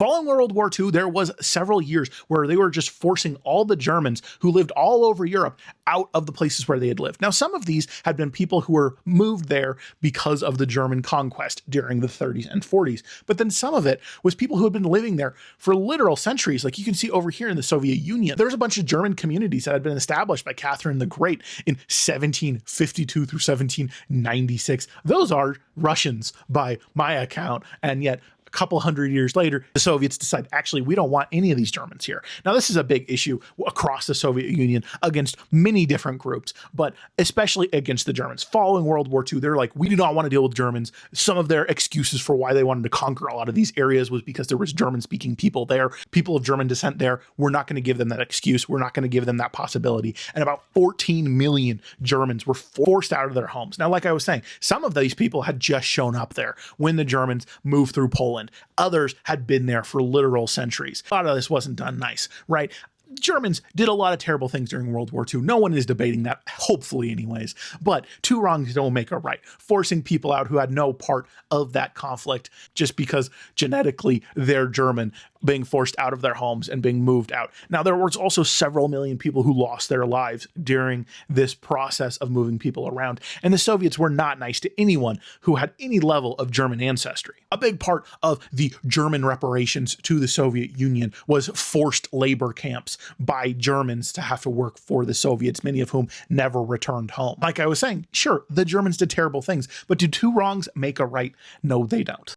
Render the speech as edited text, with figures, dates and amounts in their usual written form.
Following World War II, there was several years where they were just forcing all the Germans who lived all over Europe out of the places where they had lived. Now, some of these had been people who were moved there because of the German conquest during the 30s and 40s. But then some of it was people who had been living there for literal centuries. Like you can see over here in the Soviet Union, there's a bunch of German communities that had been established by Catherine the Great in 1752 through 1796. Those are Russians by my account, and yet a couple hundred years later, the Soviets decide, actually, we don't want any of these Germans here. Now, this is a big issue across the Soviet Union against many different groups, but especially against the Germans. Following World War II, they're like, we do not want to deal with Germans. Some of their excuses for why they wanted to conquer a lot of these areas was because there was German-speaking people there, people of German descent there. We're not going to give them that excuse. We're not going to give them that possibility. And about 14 million Germans were forced out of their homes. Now, like I was saying, some of these people had just shown up there when the Germans moved through Poland. Others had been there for literal centuries. A lot of this wasn't done nice, right? Germans did a lot of terrible things during World War II. No one is debating that, hopefully anyways, but two wrongs don't make a right. Forcing people out who had no part of that conflict just because genetically they're German, being forced out of their homes and being moved out. Now, there was also several million people who lost their lives during this process of moving people around, and the Soviets were not nice to anyone who had any level of German ancestry. A big part of the German reparations to the Soviet Union was forced labor camps by Germans to have to work for the Soviets, many of whom never returned home. Like I was saying, sure, the Germans did terrible things, but do two wrongs make a right? No, they don't.